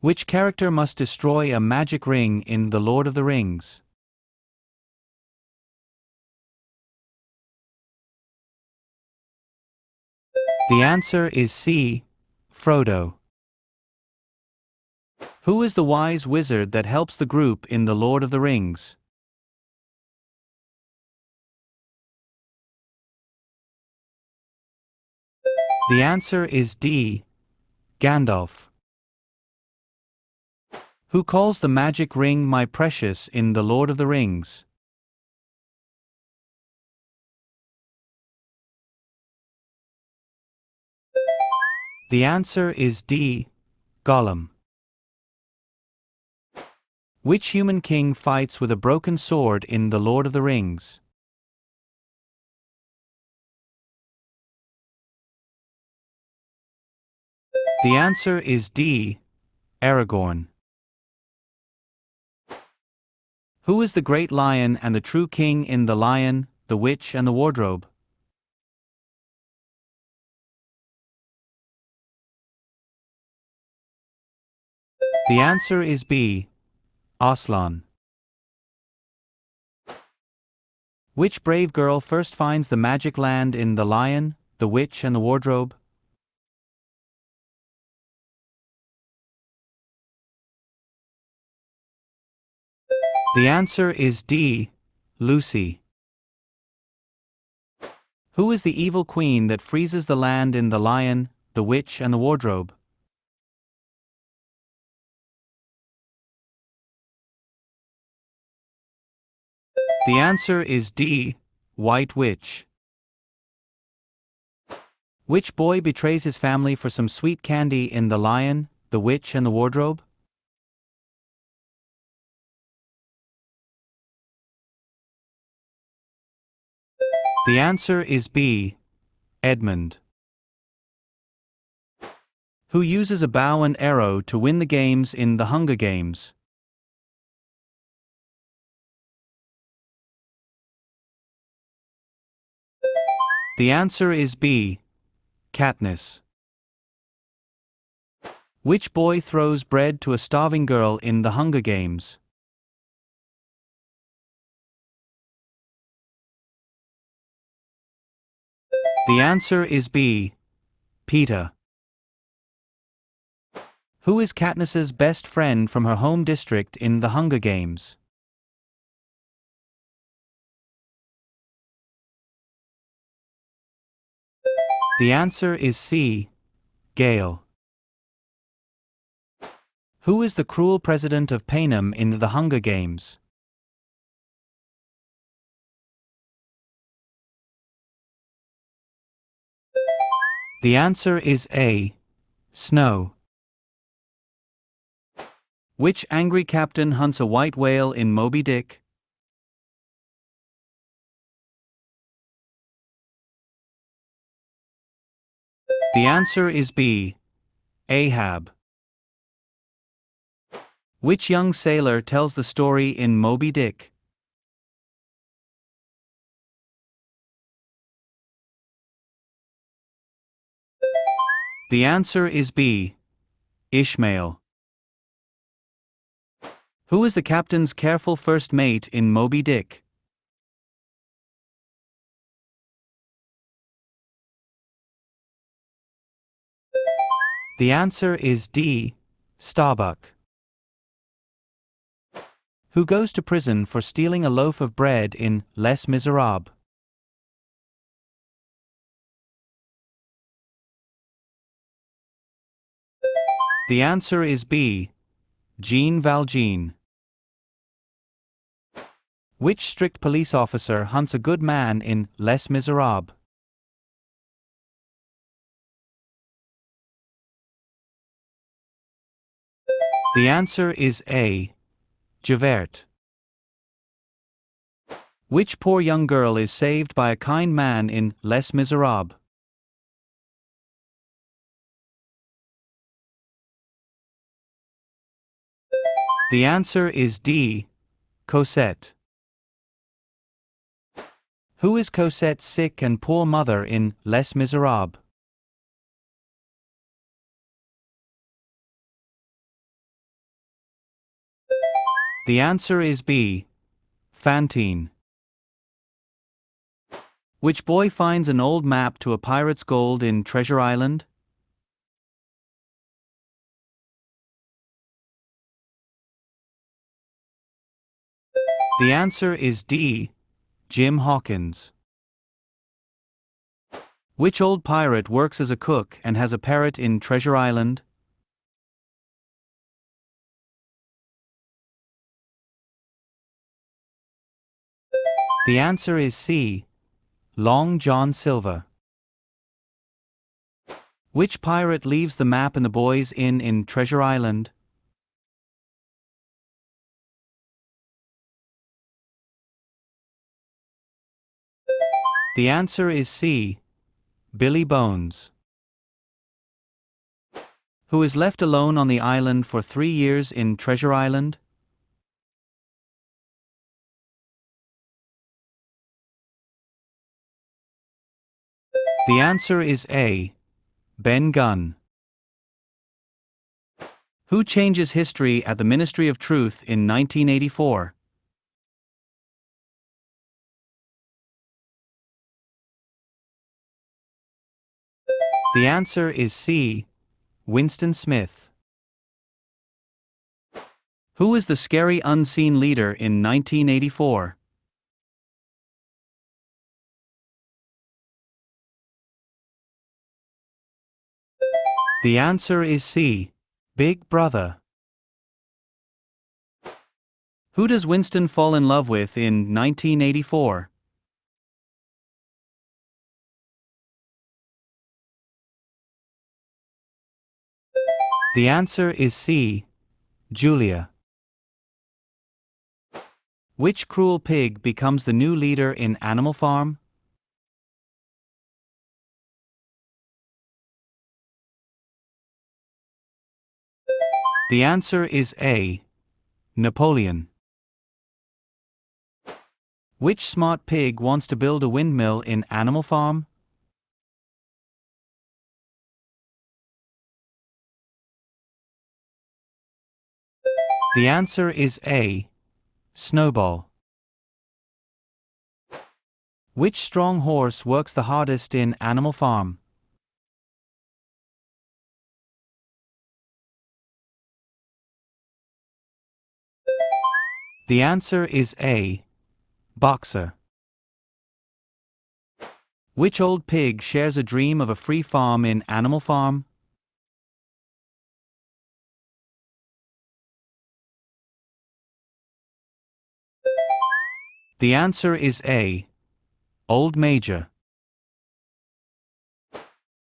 Which character must destroy a magic ring in The Lord of the Rings? The answer is C. Frodo. Who is the wise wizard that helps the group in The Lord of the Rings? The answer is D. Gandalf. Who calls the magic ring my precious in The Lord of the Rings? The answer is D. Gollum. Which human king fights with a broken sword in The Lord of the Rings? The answer is D. Aragorn. Who is the great lion and the true king in The Lion, the Witch, and the Wardrobe? The answer is B. Aslan. Which brave girl first finds the magic land in The Lion, the Witch, and the Wardrobe? The answer is D. Lucy. Who is the evil queen that freezes the land in The Lion, the Witch, and the Wardrobe? The answer is D. White Witch. Which boy betrays his family for some sweet candy in The Lion, the Witch, and the Wardrobe? The answer is B. Edmund. Who uses a bow and arrow to win the games in The Hunger Games? The answer is B. Katniss. Which boy throws bread to a starving girl in The Hunger Games? The answer is B. Peeta. Who is Katniss's best friend from her home district in The Hunger Games? The answer is C. Gale. Who is the cruel president of Panem in The Hunger Games? The answer is A. Snow. Which angry captain hunts a white whale in Moby Dick? The answer is B. Ahab. Which young sailor tells the story in Moby Dick? The answer is B. Ishmael. Who is the captain's careful first mate in Moby Dick? The answer is D. Starbuck. Who goes to prison for stealing a loaf of bread in Les Misérables? The answer is B. Jean Valjean. Which strict police officer hunts a good man in Les Misérables? The answer is A. Javert. Which poor young girl is saved by a kind man in Les Misérables? The answer is D. Cosette. Who is Cosette's sick and poor mother in Les Misérables? The answer is B. Fantine. Which boy finds an old map to a pirate's gold in Treasure Island? The answer is D. Jim Hawkins. Which old pirate works as a cook and has a parrot in Treasure Island? The answer is C. Long John Silver. Which pirate leaves the map in the boys' inn in Treasure Island? The answer is C. Billy Bones. Who is left alone on the island for 3 years in Treasure Island? The answer is A. Ben Gunn. Who changes history at the Ministry of Truth in 1984? The answer is C. Winston Smith. Who is the scary unseen leader in 1984? The answer is C. Big Brother. Who does Winston fall in love with in 1984? The answer is C. Julia. Which cruel pig becomes the new leader in Animal Farm? The answer is A. Napoleon. Which smart pig wants to build a windmill in Animal Farm? The answer is A. Snowball. Which strong horse works the hardest in Animal Farm? The answer is A. Boxer. Which old pig shares a dream of a free farm in Animal Farm? The answer is A. Old Major.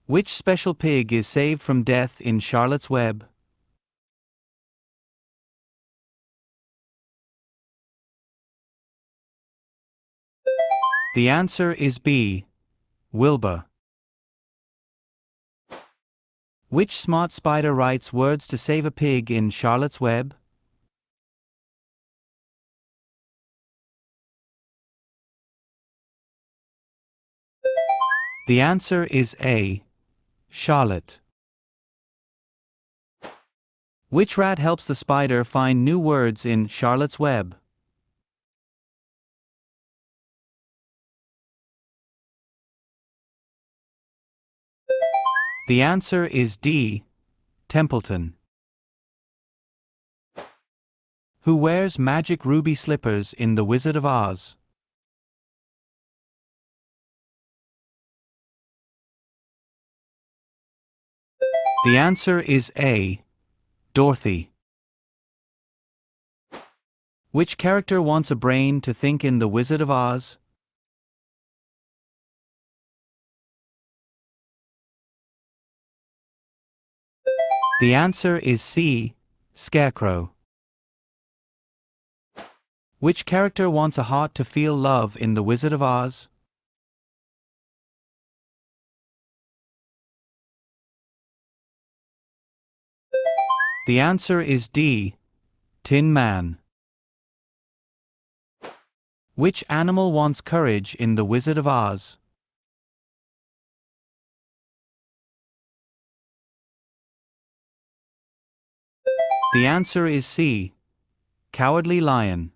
Which special pig is saved from death in Charlotte's Web? The answer is B. Wilbur. Which smart spider writes words to save a pig in Charlotte's Web? The answer is A. Charlotte. Which rat helps the spider find new words in Charlotte's Web? The answer is D. Templeton. Who wears magic ruby slippers in The Wizard of Oz? The answer is A. Dorothy. Which character wants a brain to think in The Wizard of Oz? The answer is C. Scarecrow. Which character wants a heart to feel love in The Wizard of Oz? The answer is D. Tin Man. Which animal wants courage in The Wizard of Oz? The answer is C. Cowardly Lion.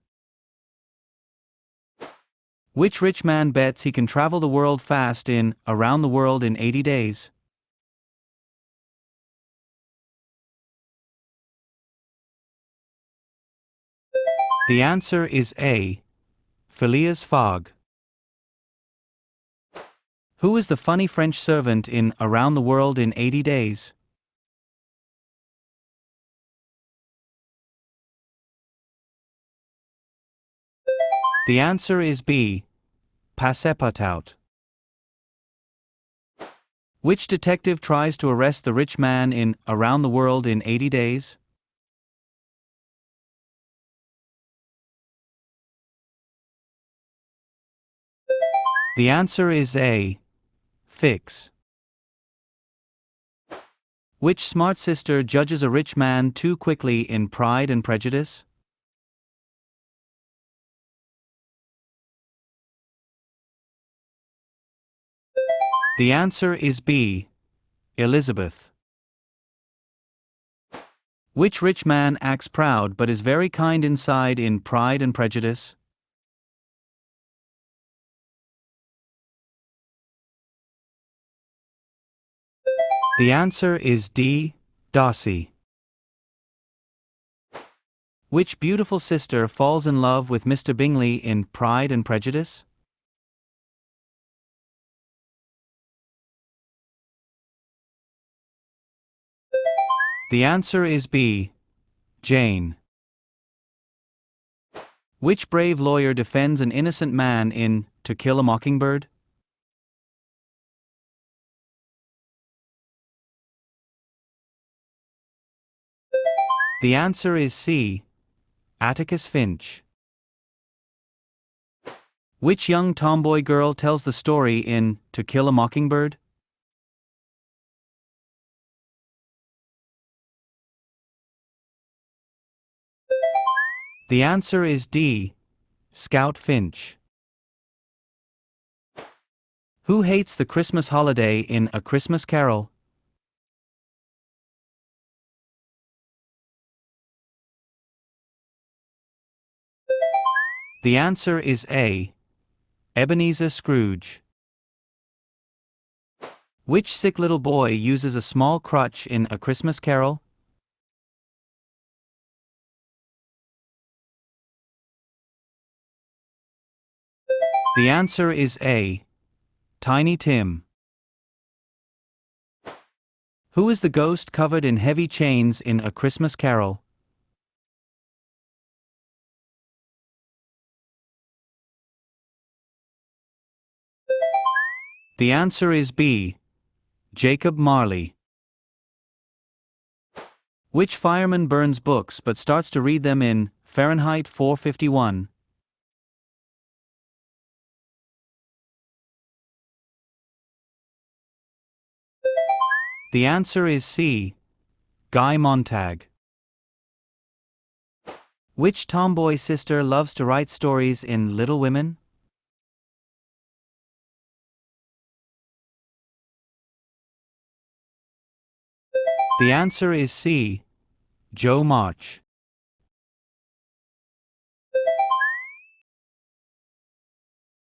Which rich man bets he can travel the world fast in Around the World in 80 Days? The answer is A. Phileas Fogg. Who is the funny French servant in Around the World in 80 Days? The answer is B. Passepartout. Which detective tries to arrest the rich man in Around the World in 80 Days? The answer is A. Fix. Which smart sister judges a rich man too quickly in Pride and Prejudice? The answer is B. Elizabeth. Which rich man acts proud but is very kind inside in Pride and Prejudice? The answer is D. Darcy. Which beautiful sister falls in love with Mr. Bingley in Pride and Prejudice? The answer is B. Jane. Which brave lawyer defends an innocent man in To Kill a Mockingbird? The answer is C. Atticus Finch. Which young tomboy girl tells the story in To Kill a Mockingbird? The answer is D. Scout Finch. Who hates the Christmas holiday in A Christmas Carol? The answer is A. Ebenezer Scrooge. Which sick little boy uses a small crutch in A Christmas Carol? The answer is A. Tiny Tim. Who is the ghost covered in heavy chains in A Christmas Carol? The answer is B. Jacob Marley. Which fireman burns books but starts to read them in Fahrenheit 451? The answer is C. Guy Montag. Which tomboy sister loves to write stories in Little Women? The answer is C. Jo March.